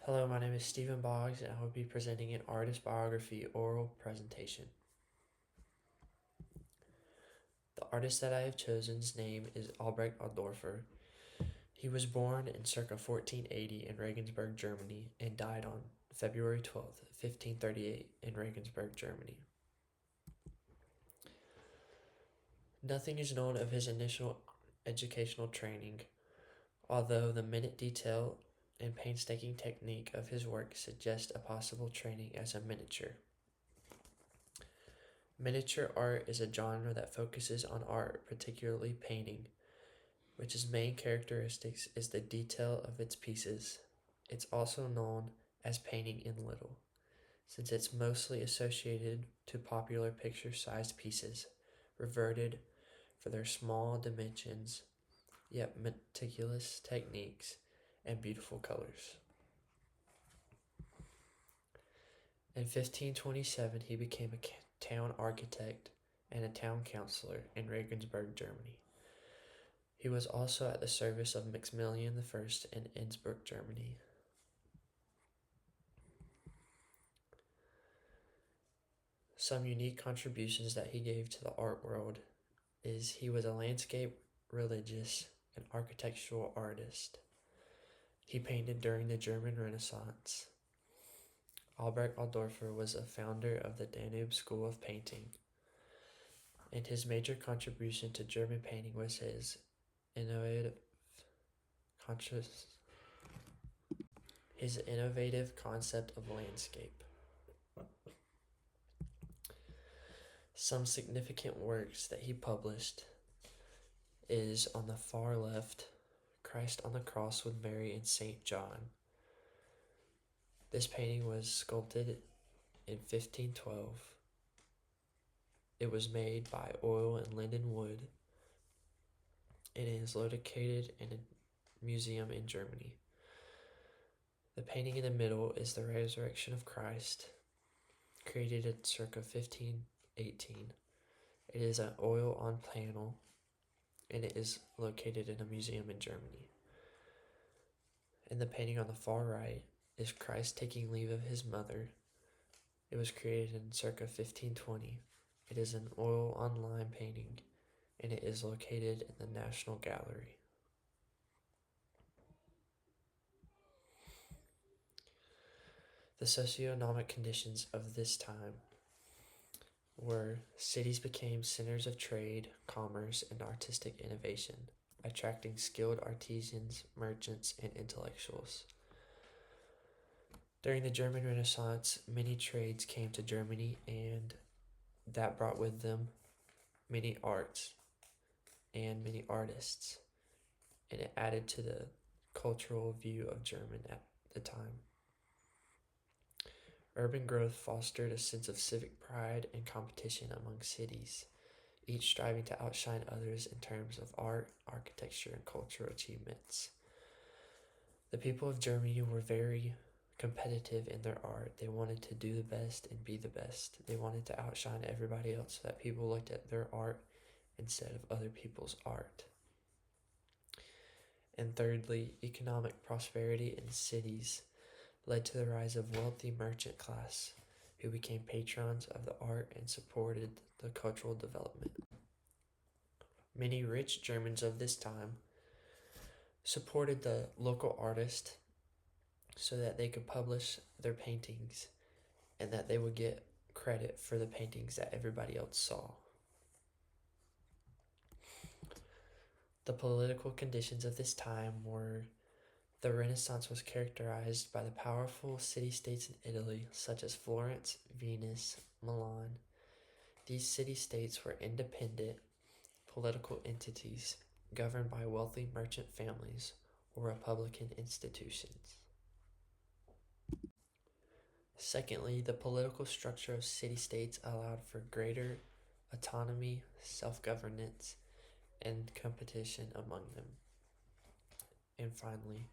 Hello, my name is Stephen Boggs, and I will be presenting an artist biography oral presentation. The artist that I have chosen's name is Albrecht Altdorfer. He was born in circa 1480 in Regensburg, Germany, and died on February 12th, 1538 in Regensburg, Germany. Nothing is known of his initial educational training, although the minute detail and painstaking technique of his work suggest a possible training as a miniature. Miniature art is a genre that focuses on art, particularly painting, which its main characteristics is the detail of its pieces. It's also known as painting in little, since it's mostly associated to popular picture-sized pieces, reverted for their small dimensions, yet meticulous techniques and beautiful colors. In 1527, he became a town architect and a town councillor in Regensburg, Germany. He was also at the service of Maximilian I in Innsbruck, Germany. Some unique contributions that he gave to the art world is he was a landscape, religious, and architectural artist. He painted during the German Renaissance. Albrecht Altdorfer was a founder of the Danube School of Painting, and his major contribution to German painting was his innovative concept of landscape. Some significant works that he published is on the far left, Christ on the Cross with Mary and St. John. This painting was sculpted in 1512. It was made by oil and linden wood. It is located in a museum in Germany. The painting in the middle is the Resurrection of Christ, created in circa 1518. It is an oil on panel, and it is located in a museum in Germany. And the painting on the far right is Christ taking leave of his mother. It was created in circa 1520. It is an oil on lime painting, and it is located in the National Gallery. The socioeconomic conditions of this time were cities became centers of trade, commerce, and artistic innovation, attracting skilled artisans, merchants, and intellectuals. During the German Renaissance, many trades came to Germany, and that brought with them many arts and many artists, and it added to the cultural view of German at the time. Urban growth fostered a sense of civic pride and competition among cities, each striving to outshine others in terms of art, architecture, and cultural achievements. The people of Germany were very competitive in their art. They wanted to do the best and be the best. They wanted to outshine everybody else so that people looked at their art instead of other people's art. And thirdly, economic prosperity in cities led to the rise of wealthy merchant class who became patrons of the art and supported the cultural development. Many rich Germans of this time supported the local artist so that they could publish their paintings and that they would get credit for the paintings that everybody else saw. The political conditions of this time were the Renaissance was characterized by the powerful city-states in Italy, such as Florence, Venice, Milan. These city-states were independent political entities governed by wealthy merchant families or republican institutions. Secondly, the political structure of city-states allowed for greater autonomy, self-governance, and competition among them. And finally,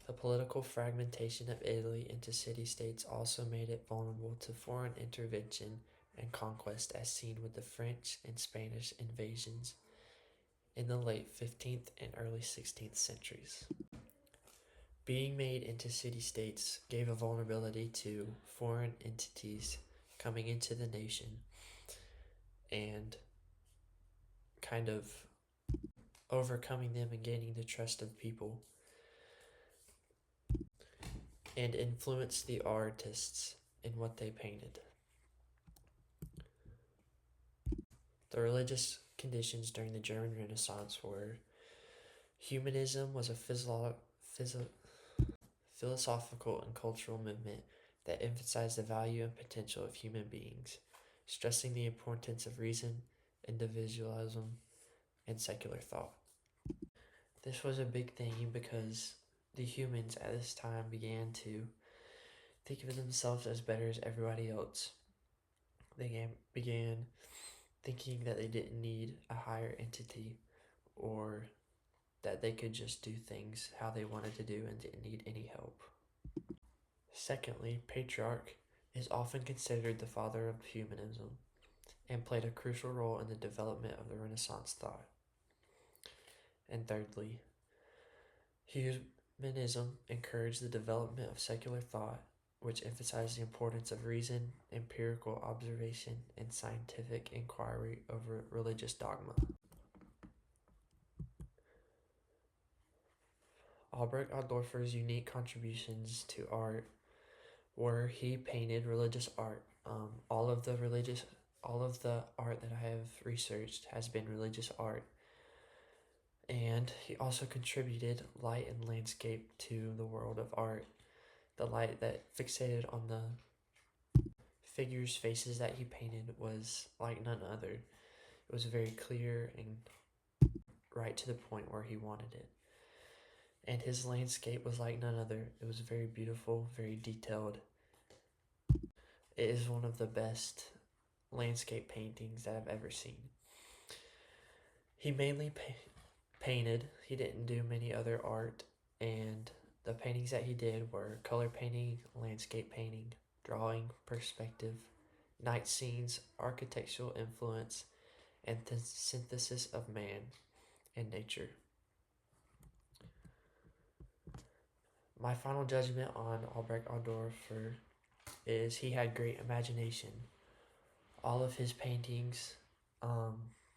the political fragmentation of Italy into city-states also made it vulnerable to foreign intervention and conquest, as seen with the French and Spanish invasions in the late 15th and early 16th centuries. Being made into city-states gave a vulnerability to foreign entities coming into the nation and kind of overcoming them and gaining the trust of people, and influenced the artists in what they painted. The religious conditions during the German Renaissance were humanism was a philosophical and cultural movement that emphasized the value and potential of human beings, stressing the importance of reason, individualism, and secular thought. This was a big thing because the humans at this time began to think of themselves as better as everybody else. They began thinking that they didn't need a higher entity, or that they could just do things how they wanted to do and didn't need any help. Secondly, Petrarch is often considered the father of humanism and played a crucial role in the development of the Renaissance thought. And thirdly, humanism encouraged the development of secular thought, which emphasized the importance of reason, empirical observation, and scientific inquiry over religious dogma. Albrecht Altdorfer's unique contributions to art were he painted religious art. All of the art that I have researched has been religious art. And he also contributed light and landscape to the world of art. The light that fixated on the figures' faces that he painted was like none other. It was very clear and right to the point where he wanted it. And his landscape was like none other. It was very beautiful, very detailed. It is one of the best landscape paintings that I've ever seen. He mainly painted. He didn't do many other art, and the paintings that he did were color painting, landscape painting, drawing, perspective, night scenes, architectural influence, and the synthesis of man and nature. My final judgment on Albrecht Altdorfer is he had great imagination. All of his paintings kind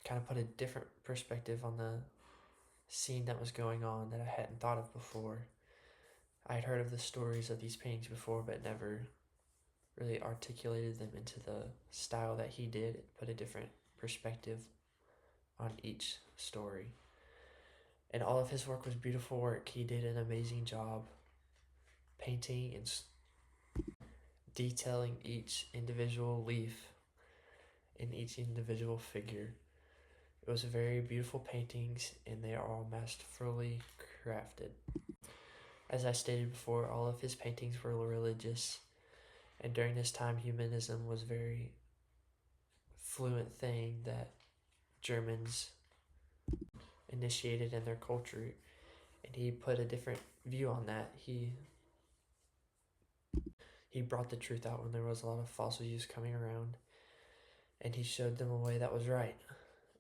of put a different perspective on the scene that was going on that I hadn't thought of before. I had heard of the stories of these paintings before, but never really articulated them into the style that he did. It put a different perspective on each story. And all of his work was beautiful work. He did an amazing job painting and detailing each individual leaf in each individual figure. It was very beautiful paintings, and they are all masterfully crafted. As I stated before, all of his paintings were religious, and during this time humanism was a very fluent thing that Germans initiated in their culture, and he put a different view on that. He brought the truth out when there was a lot of false views coming around, and he showed them a way that was right,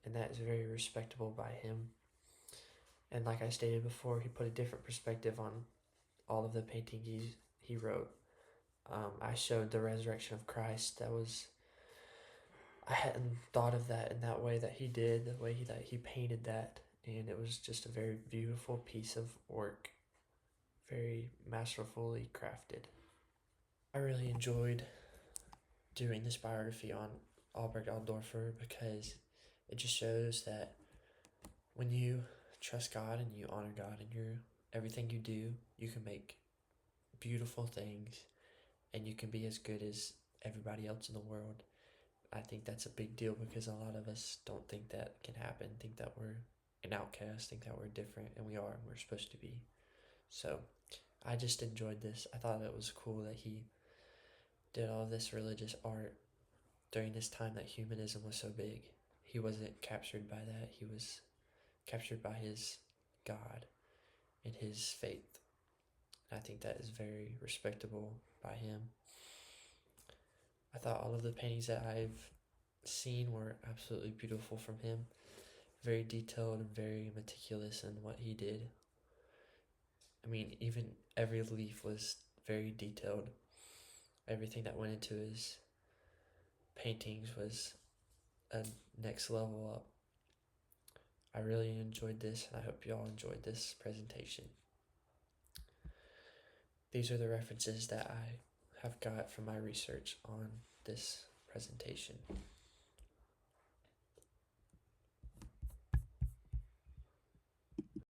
and that is very respectable by him. And like I stated before, he put a different perspective on all of the paintings he wrote. I showed the resurrection of Christ. I hadn't thought of that in that way that he did, the way that he painted that, and it was just a very beautiful piece of work, very masterfully crafted. I really enjoyed doing this biography on Albrecht Altdorfer because it just shows that when you trust God and you honor God in everything you do, you can make beautiful things and you can be as good as everybody else in the world. I think that's a big deal because a lot of us don't think that can happen, think that we're an outcast, think that we're different, and we are, and we're supposed to be. So I just enjoyed this. I thought it was cool that he did all this religious art during this time that humanism was so big. He wasn't captured by that. He was captured by his God and his faith. I think that is very respectable by him. I thought all of the paintings that I've seen were absolutely beautiful from him. Very detailed and very meticulous in what he did. I mean, even every leaf was very detailed. Everything that went into his paintings was a next level up. I really enjoyed this, and I hope you all enjoyed this presentation. These are the references that I have got from my research on this presentation.